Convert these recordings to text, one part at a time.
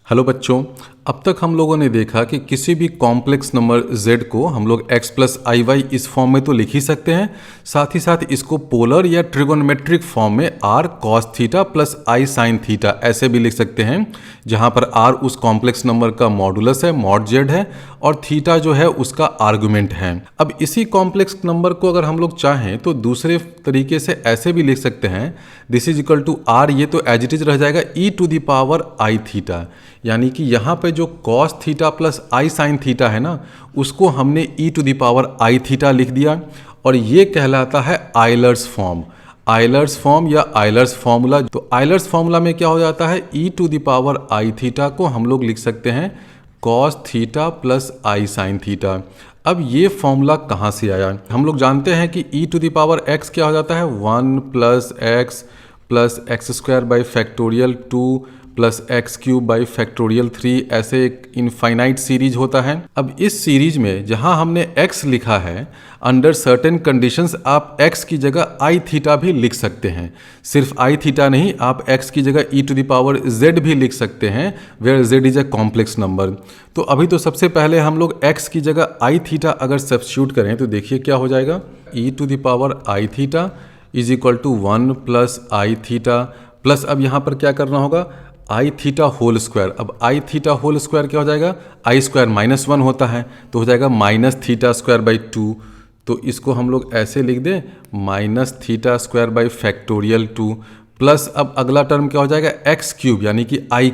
Hello बच्चों, अब तक हम लोगों ने देखा कि किसी भी कॉम्प्लेक्स नंबर z को हम लोग x प्लस आई वाई इस फॉर्म में तो लिख ही सकते हैं, साथ ही साथ इसको पोलर या ट्रिगोनोमेट्रिक फॉर्म में r cos theta plus i sin theta ऐसे भी लिख सकते हैं, जहां पर r उस कॉम्प्लेक्स नंबर का मॉडुलस है, मॉड z है, और थीटा जो है उसका आर्गुमेंट है। अब इसी कॉम्प्लेक्स नंबर को अगर हम लोग चाहें तो दूसरे तरीके से ऐसे भी लिख सकते हैं, this is equal to r, ये तो एज इट इज रह जाएगा e to the power i theta, यानी कि यहाँ पे जो cos थीटा प्लस आई साइन थीटा है ना, उसको हमने e to the power I theta लिख दिया, और ये कहलाता है आयलर्स फॉर्म। आयलर्स फॉर्म या आयलर्स फॉर्मूला। तो आयलर्स फॉर्मूला में क्या हो जाता है, e to the power I theta को हम लोग लिख सकते हैं cos थीटा प्लस आई साइन थीटा। अब ये फॉर्मूला कहाँ से आया? हम लोग जानते हैं कि e to the power x क्या हो जाता है, 1 plus X square by factorial 2 plus X cube by factorial 3, ऐसे एक इनफाइनाइट सीरीज होता है। अब इस सीरीज में जहां हमने x लिखा है, अंडर सर्टेन कंडीशंस आप x की जगह आई थीटा भी लिख सकते हैं। सिर्फ आई थीटा नहीं, आप x की जगह e to the power z भी लिख सकते हैं, where z is a complex number. तो अभी तो सबसे पहले हम लोग x की जगह आई थीटा अगर सब्स्टिट्यूट करें तो देखिए क्या हो जाएगा, e to the power I theta is equal to 1 plus i theta plus, अब यहाँ पर क्या करना होगा, आई थीटा होल स्क्वायर। अब आई थीटा होल स्क्वायर क्या हो जाएगा, आई स्क्वायर -1 होता है तो हो जाएगा माइनस थीटा स्क्वायर बाई 2। तो इसको हम लोग ऐसे लिख दें, minus theta square by factorial 2 plus, अब अगला टर्म क्या हो जाएगा, एक्स क्यूब, यानी कि आई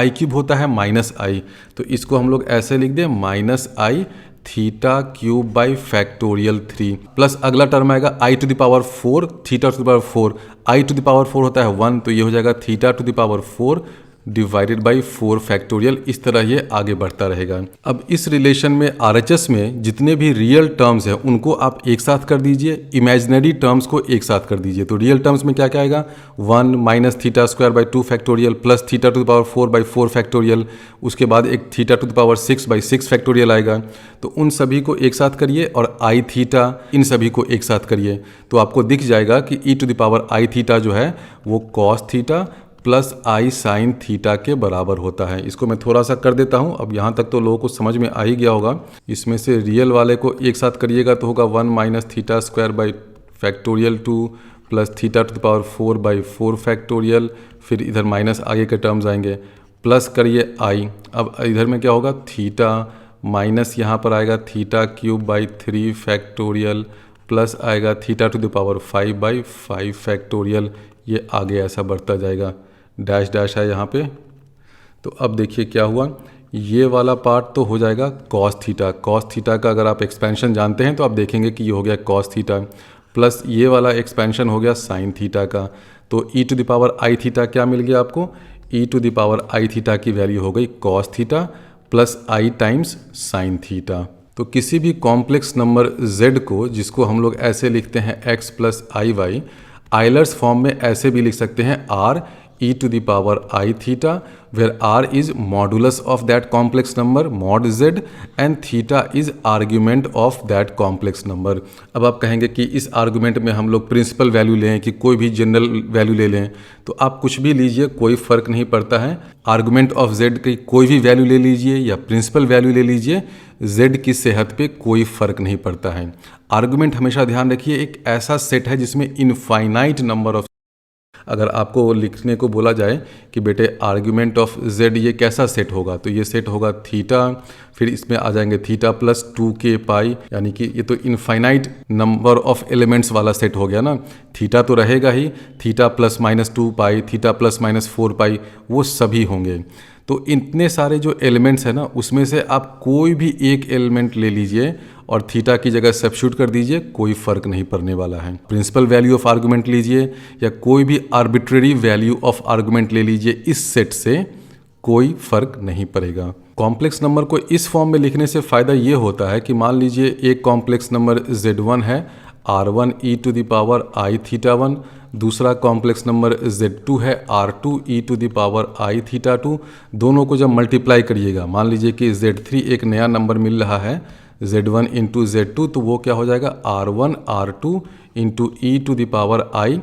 क्यूब होता है माइनस आई, तो इसको हम लोग ऐसे लिख दें minus i theta cube by factorial 3 plus अगला टर्म आएगा i to the power 4 theta to the power 4, i to the power 4 होता है 1, तो ये हो जाएगा theta to the power 4 divided by 4 factorial. इस तरह ये आगे बढ़ता रहेगा। अब इस रिलेशन में RHS में जितने भी रियल टर्म्स हैं उनको आप एक साथ कर दीजिए, इमेजिनरी टर्म्स को एक साथ कर दीजिए। तो रियल टर्म्स में क्या क्या आएगा, 1 minus theta square by 2 factorial plus theta to the power 4 by 4 factorial, उसके बाद एक theta to the power 6 by 6 factorial आएगा। तो उन सभी को एक साथ करिए और आई थीटा इन सभी को एक साथ करिए, तो आपको दिख जाएगा कि e to the power I theta जो है वो कॉस थीटा प्लस आई साइन थीटा के बराबर होता है। इसको मैं थोड़ा सा कर देता हूँ। अब यहाँ तक तो लोगों को समझ में आ ही गया होगा। इसमें से रियल वाले को एक साथ करिएगा तो होगा 1 minus theta square by factorial 2 plus theta to the power 4 by 4 factorial, फिर इधर माइनस आगे के टर्म्स आएंगे, प्लस करिए आई। अब इधर में क्या होगा, थीटा माइनस यहाँ पर आएगा theta cube by 3 factorial plus आएगा theta to the power 5 by 5 factorial. ये आगे ऐसा बढ़ता जाएगा, डैश डैश है यहाँ पे। तो अब देखिए क्या हुआ, ये वाला पार्ट तो हो जाएगा कॉस थीटा। कॉस थीटा का अगर आप एक्सपेंशन जानते हैं तो आप देखेंगे कि ये हो गया कॉस थीटा, प्लस ये वाला एक्सपेंशन हो गया साइन थीटा का। तो e to the power I theta क्या मिल गया आपको, e to the power I theta की वैल्यू हो गई cos theta plus i times sine theta. तो किसी भी कॉम्प्लेक्स नंबर z को, जिसको हम लोग ऐसे लिखते हैं x plus i y, Euler's form में ऐसे भी लिख सकते हैं r e to the power I theta, where r is modulus of that complex number mod z and theta is argument of that complex number. अब आप कहेंगे कि इस आर्ग्यूमेंट में हम लोग प्रिंसिपल वैल्यू लें कि कोई भी जनरल वैल्यू ले लें, तो आप कुछ भी लीजिए, कोई फर्क नहीं पड़ता है। आर्ग्यूमेंट ऑफ z की कोई भी वैल्यू ले लीजिए या प्रिंसिपल वैल्यू ले लीजिए, z की सेहत पे कोई फर्क नहीं पड़ता है। आर्गुमेंट हमेशा ध्यान रखिए एक ऐसा सेट है जिसमें इनफाइनाइट नंबर ऑफ, अगर आपको लिखने को बोला जाए कि बेटे आर्ग्यूमेंट ऑफ z ये कैसा सेट होगा, तो ये सेट होगा थीटा, फिर इसमें आ जाएंगे थीटा प्लस 2k पाई, यानी कि ये तो इनफाइनाइट नंबर ऑफ एलिमेंट्स वाला सेट हो गया ना। थीटा तो रहेगा ही, थीटा प्लस माइनस 2 पाई, थीटा प्लस माइनस 4 पाई, वो सभी होंगे। तो इतने सारे जो एलिमेंट्स हैं ना, उसमें से आप कोई भी एक एलिमेंट ले लीजिए और थीटा की जगह सब्स्टिट्यूट कर दीजिए, कोई फर्क नहीं पड़ने वाला है। प्रिंसिपल वैल्यू ऑफ आर्गुमेंट लीजिए या कोई भी आर्बिट्रेरी वैल्यू ऑफ आर्गुमेंट ले लीजिए, इस सेट से कोई फर्क नहीं पड़ेगा। कॉम्प्लेक्स नंबर को इस फॉर्म में लिखने से फ़ायदा ये होता है कि मान लीजिए एक कॉम्प्लेक्स नंबर z1 है, r1 e to the power I theta 1, दूसरा कॉम्प्लेक्स नंबर z2 है, r2 e to the power I theta 2। दोनों को जब मल्टीप्लाई करिएगा, मान लीजिए कि z3 एक नया नंबर मिल रहा है z1 इंटू z2, तो वो क्या हो जाएगा, r1 r2 into e to the power i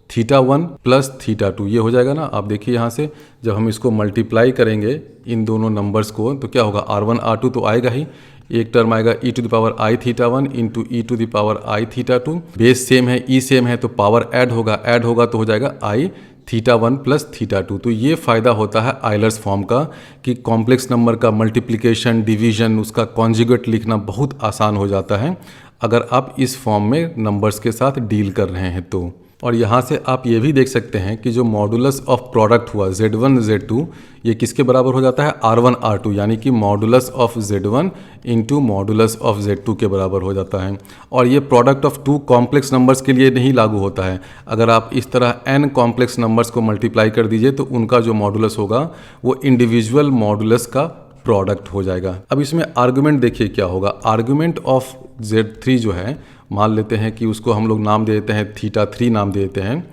θ1 plus θ2 ये हो जाएगा ना। आप देखिए यहाँ से जब हम इसको मल्टीप्लाई करेंगे इन दोनों नंबर्स को तो क्या होगा, R1 R2 तो आएगा ही, एक टर्म आएगा e⁻i⁻1 into e⁻i⁻2। Base same है, ई सेम है तो पावर ऐड होगा तो हो जाएगा i⁻1 प्लस θ2। तो ये फ़ायदा होता है आयलर्स फॉर्म का कि कॉम्प्लेक्स नंबर का मल्टीप्लिकेशन, डिवीजन, उसका कॉन्जुगेट लिखना बहुत आसान हो जाता है अगर आप इस फॉर्म में नंबर्स के साथ डील कर रहे हैं तो। और यहाँ से आप ये भी देख सकते हैं कि जो मॉडुलस ऑफ प्रोडक्ट हुआ Z1 Z2 ये किसके बराबर हो जाता है, R1 R2, यानी कि modulus of Z1 into modulus of Z2 के बराबर हो जाता है। और ये product of two complex numbers के लिए नहीं लागू होता है। अगर आप इस तरह n कॉम्प्लेक्स नंबर्स को मल्टीप्लाई कर दीजिए तो उनका जो मॉडुलस होगा वो इंडिविजुअल मॉडुलस का प्रोडक्ट हो जाएगा। अब इसमें आर्गुमेंट देखिए क्या होगा। आर्गुमेंट ऑफ Z3 जो है, मान लेते हैं कि उसको हम लोग नाम दे देते हैं θ3 नाम दे देते हैं।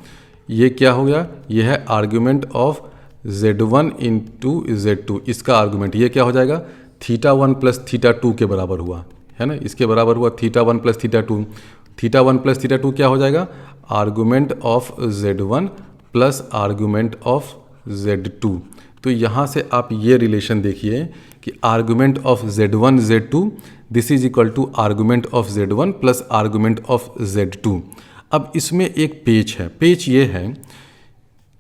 ये क्या हो गया, ये है argument of Z1 into Z2, इसका आर्गुमेंट ये क्या हो जाएगा, θ1 प्लस θ2 के बराबर हुआ है ना, इसके बराबर हुआ θ1 प्लस θ2। θ1 प्लस θ2 क्या हो जाएगा, argument of Z1 plus argument of Z2। तो यहाँ से आप ये रिलेशन देखिए कि argument of Z1 Z2 this is equal to argument of Z1 plus argument of Z2। अब इसमें एक पेच है, पेच ये है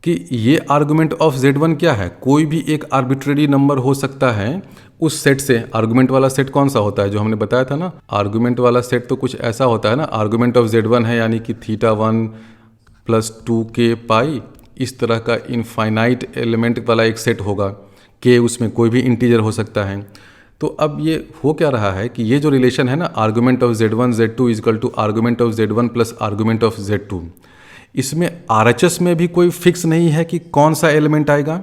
कि ये आर्गुमेंट ऑफ Z1 क्या है, कोई भी एक आर्बिट्रेरी नंबर हो सकता है उस सेट से। आर्गुमेंट वाला सेट कौन सा होता है, जो हमने बताया था ना, आर्गुमेंट वाला सेट तो कुछ ऐसा होता है ना, आर्गुमेंट ऑफ Z1 है यानी कि θ1 प्लस 2k पाई, इस तरह का इनफाइनाइट एलिमेंट वाला एक सेट होगा, k उसमें कोई भी इंटीजर हो सकता है। तो अब ये हो क्या रहा है कि ये जो रिलेशन है ना, argument of Z1 Z2 is equal to argument of Z1 plus argument of Z2, इसमें RHS में भी कोई फिक्स नहीं है कि कौन सा एलिमेंट आएगा,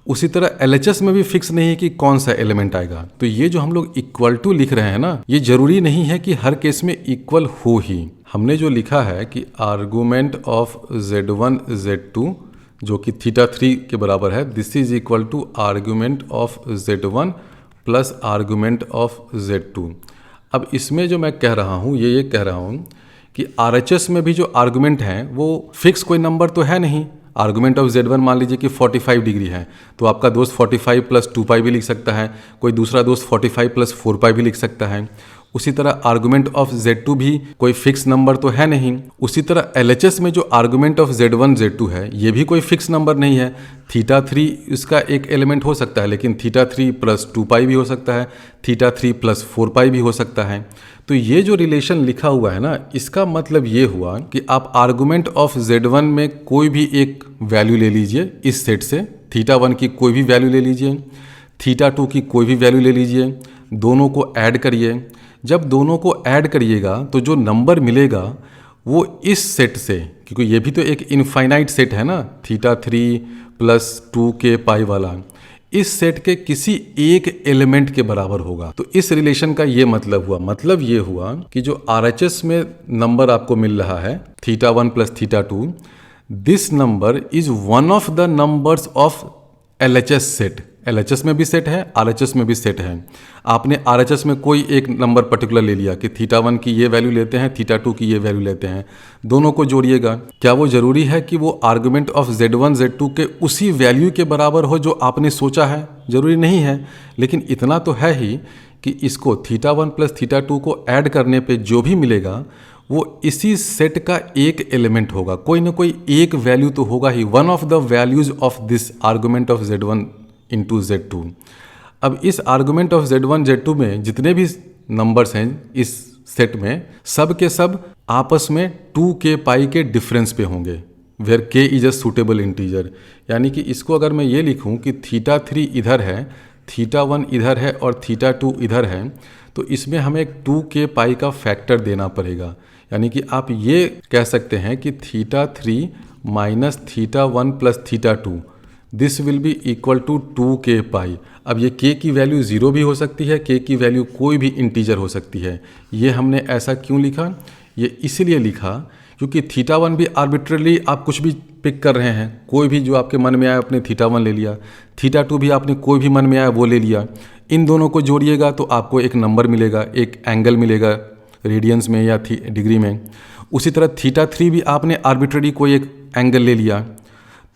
उसी तरह LHS में भी फिक्स नहीं है कि कौन सा एलिमेंट आएगा। तो ये जो हम लोग इक्वल टू लिख रहे हैं ना, ये जरूरी नहीं है कि हर केस में इक्वल हो ही। हमने जो लिखा है कि आर्गुमेंट ऑफ Z1 Z2 जो कि θ3 के बराबर है, this is equal to argument of Z1 plus argument of Z2। अब इसमें जो मैं कह रहा हूँ ये कह रहा हूँ कि RHS में भी जो आर्गुमेंट हैं वो फिक्स कोई नंबर तो है नहीं। आर्गुमेंट ऑफ Z1 मान लीजिए कि 45 डिग्री है, तो आपका दोस्त 45 प्लस 2π भी लिख सकता है, कोई दूसरा दोस्त 45 प्लस 4π भी लिख सकता है। उसी तरह आर्गुमेंट ऑफ Z2 भी कोई फिक्स नंबर तो है नहीं। उसी तरह LHS में जो आर्गुमेंट ऑफ Z1 Z2 है ये भी कोई फिक्स नंबर नहीं है। θ3 इसका एक एलिमेंट हो सकता है, लेकिन θ3 प्लस 2π भी हो सकता है, θ3 प्लस 4π भी हो सकता है। तो ये जो रिलेशन लिखा हुआ है ना, इसका मतलब ये हुआ कि आप आर्गुमेंट ऑफ Z1 में कोई भी एक वैल्यू ले लीजिए इस सेट से, θ1 की कोई भी वैल्यू ले लीजिए, θ2 की कोई भी वैल्यू ले लीजिए, दोनों को ऐड करिए। जब दोनों को ऐड करिएगा तो जो नंबर मिलेगा वो इस सेट से, क्योंकि ये भी तो एक इनफाइनाइट सेट है ना, θ3 प्लस 2k पाई वाला, इस सेट के किसी एक एलिमेंट के बराबर होगा। तो इस रिलेशन का ये मतलब हुआ, मतलब ये हुआ कि जो RHS में नंबर आपको मिल रहा है θ1 plus θ2, this number is one of the numbers of LHS set. LHS में भी सेट है, RHS में भी सेट है। आपने RHS में कोई एक नंबर पर्टिकुलर ले लिया कि θ1 की ये वैल्यू लेते हैं, θ2 की ये वैल्यू लेते हैं, दोनों को जोड़िएगा। क्या वो ज़रूरी है कि वो आर्गुमेंट ऑफ Z1 Z2 के उसी वैल्यू के बराबर हो जो आपने सोचा है? ज़रूरी नहीं है, लेकिन इतना तो है ही कि इसको θ1 प्लस θ2 को ऐड करने पे जो भी मिलेगा वो इसी सेट का एक एलिमेंट होगा, कोई ना कोई एक वैल्यू तो होगा ही, one of the values of this argument of Z1 into Z2। अब इस आर्गुमेंट ऑफ Z1 Z2 में जितने भी नंबर्स हैं इस सेट में, सब के सब आपस में 2k पाई के डिफरेंस पे होंगे, where k is a suitable integer. यानी कि इसको अगर मैं ये लिखूं कि θ3 इधर है, θ1 इधर है और θ2 इधर है, तो इसमें हमें 2k पाई का फैक्टर देना पड़ेगा। यानी कि आप ये कह सकते हैं कि θ3 minus θ1 plus θ2 this will be equal to 2k pi. अब ये k की वैल्यू 0 भी हो सकती है, k की वैल्यू कोई भी इंटीजर हो सकती है। ये हमने ऐसा क्यों लिखा? ये इसलिए लिखा क्योंकि θ1 भी आर्बिट्रली आप कुछ भी पिक कर रहे हैं, कोई भी जो आपके मन में आया आपने θ1 ले लिया, θ2 भी आपने कोई भी मन में आया वो ले लिया। इन दोनों को जोड़िएगा तो आपको एक नंबर मिलेगा, एक एंगल मिलेगा रेडियंस में या डिग्री में। उसी तरह θ3 भी आपने आर्बिट्ररी कोई एक एंगल ले लिया,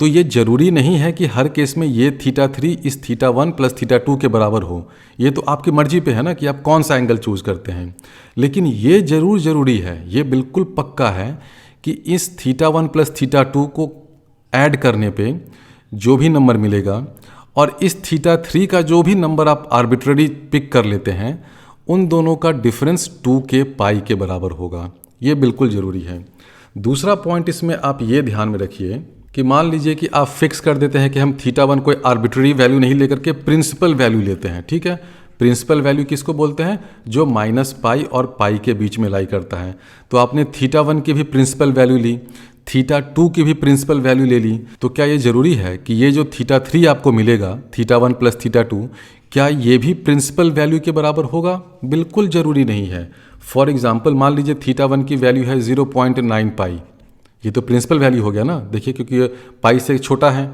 तो ये ज़रूरी नहीं है कि हर केस में ये θ3 इस θ1 प्लस θ2 के बराबर हो। ये तो आपकी मर्जी पे है ना कि आप कौन सा एंगल चूज़ करते हैं। लेकिन ये ज़रूरी है, ये बिल्कुल पक्का है कि इस θ1 प्लस θ2 को ऐड करने पे जो भी नंबर मिलेगा और इस θ3 का जो भी नंबर आप आर्बिट्ररी पिक कर लेते हैं, उन दोनों का डिफरेंस 2 के पाई के बराबर होगा। ये बिल्कुल ज़रूरी है। दूसरा पॉइंट इसमें आप ये ध्यान में रखिए कि मान लीजिए कि आप फिक्स कर देते हैं कि हम θ1 कोई आर्बिट्ररी वैल्यू नहीं लेकर के प्रिंसिपल वैल्यू लेते हैं, ठीक है। प्रिंसिपल वैल्यू किसको बोलते हैं? जो -π और पाई के बीच में लाई करता है। तो आपने θ1 की भी प्रिंसिपल वैल्यू ली, θ2 की भी प्रिंसिपल वैल्यू ले ली, तो क्या ये ज़रूरी है कि ये जो θ3 आपको मिलेगा θ1 प्लस θ2, क्या ये भी प्रिंसिपल वैल्यू के बराबर होगा? बिल्कुल ज़रूरी नहीं है। फॉर एग्जाम्पल मान लीजिए θ1 की वैल्यू है 0.9 पाई, ये तो प्रिंसिपल वैल्यू हो गया ना, देखिए, क्योंकि ये पाई से छोटा है।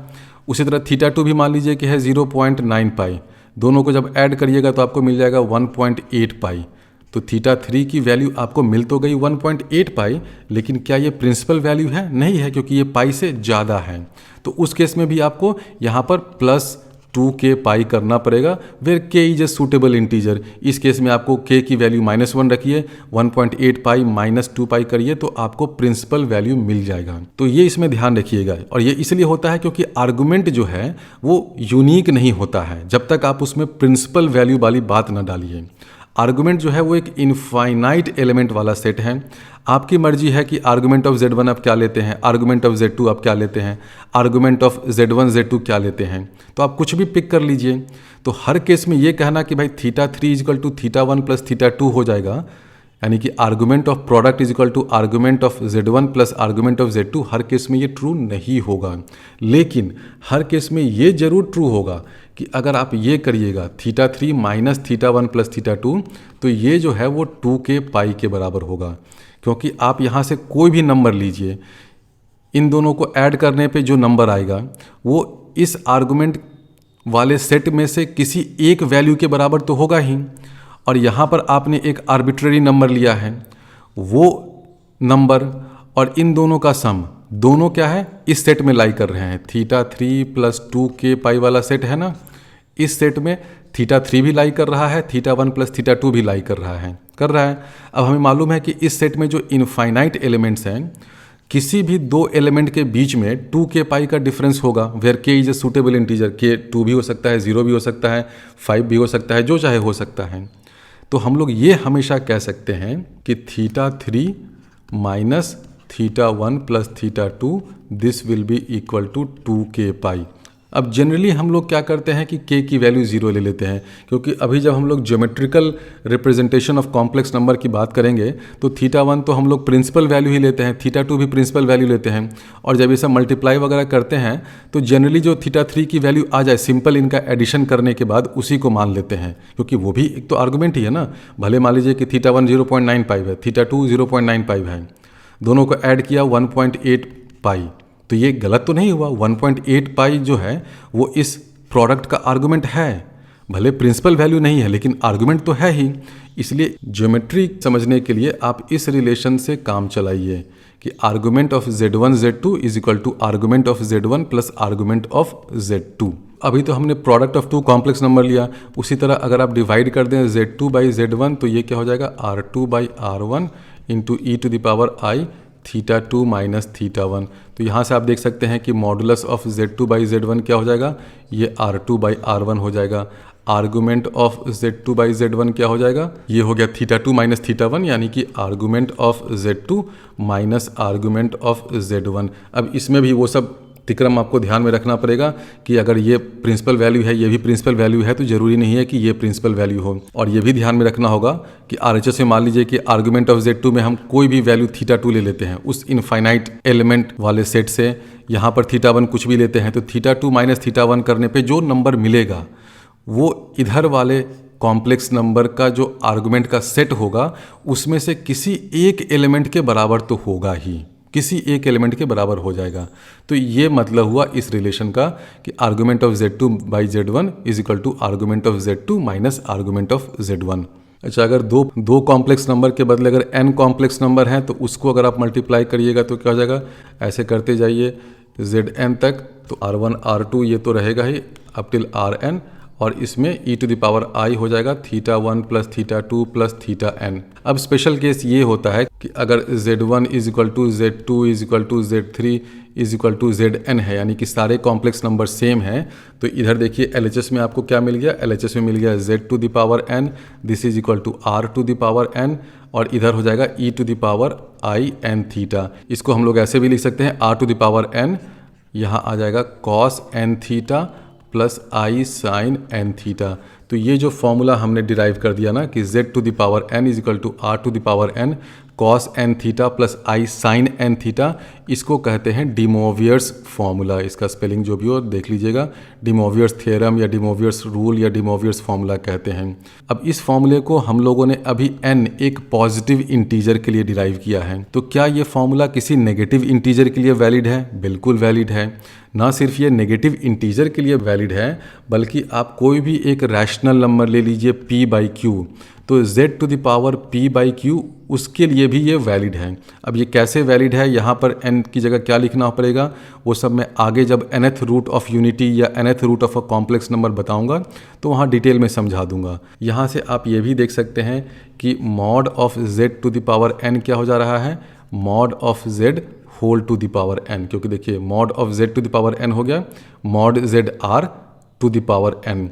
उसी तरह θ2 भी मान लीजिए कि है 0.9 पाई, दोनों को जब ऐड करिएगा तो आपको मिल जाएगा 1.8 पाई। तो θ3 की वैल्यू आपको मिल तो गई 1.8 पाई, लेकिन क्या ये प्रिंसिपल वैल्यू है? नहीं है, क्योंकि ये पाई से ज़्यादा है। तो उस केस में भी आपको यहाँ पर +2 के पाई करना पड़ेगा, where k is a suitable integer. इस केस में आपको k की वैल्यू -1 रखिए, 1.8 पाई -2 पाई करिए तो आपको प्रिंसिपल वैल्यू मिल जाएगा। तो ये इसमें ध्यान रखिएगा, और ये इसलिए होता है क्योंकि आर्गुमेंट जो है वो यूनिक नहीं होता है जब तक आप उसमें प्रिंसिपल वैल्यू वाली बात ना डालिए। आर्गुमेंट जो है वो एक इनफाइनाइट एलिमेंट वाला सेट है। आपकी मर्जी है कि आर्गुमेंट ऑफ Z1 आप क्या लेते हैं, आर्गुमेंट ऑफ Z2 आप क्या लेते हैं, आर्गुमेंट ऑफ Z1 Z2 क्या लेते हैं, तो आप कुछ भी पिक कर लीजिए। तो हर केस में ये कहना कि भाई θ3 इजिकल टू θ1 प्लस θ2 हो जाएगा, यानी कि argument of product is equal to argument of Z1 plus argument of Z2, हर केस में ये ट्रू नहीं होगा। लेकिन हर केस में ये जरूर ट्रू होगा कि अगर आप ये करिएगा θ3 माइनस θ1 प्लस θ2, तो ये जो है वो 2 के पाई के बराबर होगा। क्योंकि आप यहाँ से कोई भी नंबर लीजिए, इन दोनों को ऐड करने पे जो नंबर आएगा वो इस आर्गुमेंट वाले सेट में से किसी एक वैल्यू के बराबर तो होगा ही। और यहाँ पर आपने एक आर्बिट्ररी नंबर लिया है, वो नंबर और इन दोनों का सम, दोनों क्या है, इस सेट में लाई कर रहे हैं। θ3 प्लस 2 के पाई वाला सेट है ना, इस सेट में θ3 भी लाई कर रहा है, θ1 प्लस θ2 भी लाई कर रहा है। अब हमें मालूम है कि इस सेट में जो इनफाइनाइट एलिमेंट्स हैं, किसी भी दो एलिमेंट के बीच में 2 के पाई का डिफरेंस होगा, where k is a suitable integer. k 2 भी हो सकता है, 0 भी हो सकता है, 5 भी हो सकता है, जो चाहे हो सकता है। तो हम लोग ये हमेशा कह सकते हैं कि θ3 minus θ1 plus θ2 this will be equal to 2 k पाई। अब जनरली हम लोग क्या करते हैं कि k की वैल्यू 0 ले लेते हैं, क्योंकि अभी जब हम लोग geometrical representation of complex number की बात करेंगे तो θ1 तो हम लोग प्रिंसिपल वैल्यू ही लेते हैं, θ2 भी प्रिंसिपल वैल्यू लेते हैं, और जब ये सब मल्टीप्लाई वगैरह करते हैं तो जनरली जो θ3 की वैल्यू आ जाए, सिंपल इनका एडिशन करने के बाद उसी को मान लेते हैं, क्योंकि वो भी एक तो आर्गूमेंट ही है ना। भले मान लीजिए कि θ1 0.95 है, θ2 0.95 है, दोनों को ऐड किया 1.8 पाई, तो ये गलत तो नहीं हुआ। 1.8 पाई जो है वो इस प्रोडक्ट का आर्गुमेंट है, भले प्रिंसिपल वैल्यू नहीं है लेकिन आर्गुमेंट तो है ही। इसलिए ज्योमेट्री समझने के लिए आप इस रिलेशन से काम चलाइए कि argument of Z1 Z2 is equal to argument of Z1 plus argument of Z2। अभी तो हमने प्रोडक्ट ऑफ 2 कॉम्प्लेक्स नंबर लिया, उसी तरह अगर आप डिवाइड कर दें Z2 बाई Z1 तो ये क्या हो जाएगा, R2 by R1 into e to the power i θ2 minus θ1। तो यहाँ से आप देख सकते हैं कि modulus of Z2 by Z1 क्या हो जाएगा, ये R2 बाई R1 हो जाएगा। Argument of Z2 by Z1 क्या हो जाएगा, ये हो गया θ2 माइनस θ1, यानी कि argument of Z2 minus argument of Z1। अब इसमें भी वो सब तिक्रम आपको ध्यान में रखना पड़ेगा कि अगर ये प्रिंसिपल वैल्यू है, ये भी प्रिंसिपल वैल्यू है, तो ज़रूरी नहीं है कि ये प्रिंसिपल वैल्यू हो। और ये भी ध्यान में रखना होगा कि RHS में मान लीजिए कि आर्गुमेंट ऑफ Z2 में हम कोई भी वैल्यू θ2 ले लेते हैं उस इनफाइनाइट एलिमेंट वाले सेट से, यहाँ पर θ1 कुछ भी लेते हैं, तो θ2 माइनस θ1 करने पर जो नंबर मिलेगा वो इधर वाले कॉम्प्लेक्स नंबर का जो आर्गुमेंट का सेट होगा उसमें से किसी एक एलिमेंट के बराबर तो होगा ही, किसी एक एलिमेंट के बराबर हो जाएगा। तो ये मतलब हुआ इस रिलेशन का कि argument of Z2 by Z1 is equal to argument of Z2 minus argument of Z1। अच्छा, अगर दो कॉम्प्लेक्स नंबर के बदले अगर n कॉम्प्लेक्स नंबर हैं तो उसको अगर आप मल्टीप्लाई करिएगा तो क्या हो जाएगा, ऐसे करते जाइए Zn तक, तो R1 R2 ये तो रहेगा ही अप टिल Rn, और इसमें e to the power i हो जाएगा θ1 प्लस θ2 प्लस θn। अब स्पेशल केस ये होता है कि अगर Z1 is equal to Z2 is equal to Z3 is equal to Zn है, यानी कि सारे कॉम्प्लेक्स नंबर सेम हैं, तो इधर देखिए LHS में आपको क्या मिल गया, LHS में मिल गया Z to the power n, this is equal to R to the power n, और इधर हो जाएगा e to the power i n theta. इसको हम लोग ऐसे भी लिख सकते हैं R to the power n, यहाँ आ जाएगा cos n थीटा प्लस आई साइन एन थीटा। तो ये जो फॉर्मूला हमने डिराइव कर दिया ना कि z to the power n is equal to r to the power n cos n theta plus I sine n theta, इसको कहते हैं डी मोवियर्स फॉर्मूला। इसका स्पेलिंग जो भी हो देख लीजिएगा, डी मोवियर्स थ्योरम या डी मोवियर्स रूल या डी मोवियर्स फॉर्मूला कहते हैं। अब इस फॉर्मूले को हम लोगों ने अभी n एक पॉजिटिव इंटीजर के लिए डिराइव किया है, तो क्या ये फॉर्मूला किसी नेगेटिव इंटीजर के लिए वैलिड है? बिल्कुल वैलिड है। ना सिर्फ ये नेगेटिव इंटीजर के लिए वैलिड है, बल्कि आप कोई भी एक रैशनल नंबर ले लीजिए p/q, तो z to the power p/q उसके लिए भी ये वैलिड है। अब ये कैसे वैलिड है, यहाँ पर n की जगह क्या लिखना पड़ेगा, वो सब मैं आगे जब nth रूट ऑफ यूनिटी या nth root of a complex number बताऊंगा तो वहाँ डिटेल में समझा दूंगा। यहाँ से आप ये भी देख सकते हैं कि mod of z to the power n क्या हो जा रहा है, mod of z whole to the power n, क्योंकि देखिए mod of z to the power n हो गया mod z r to the power n।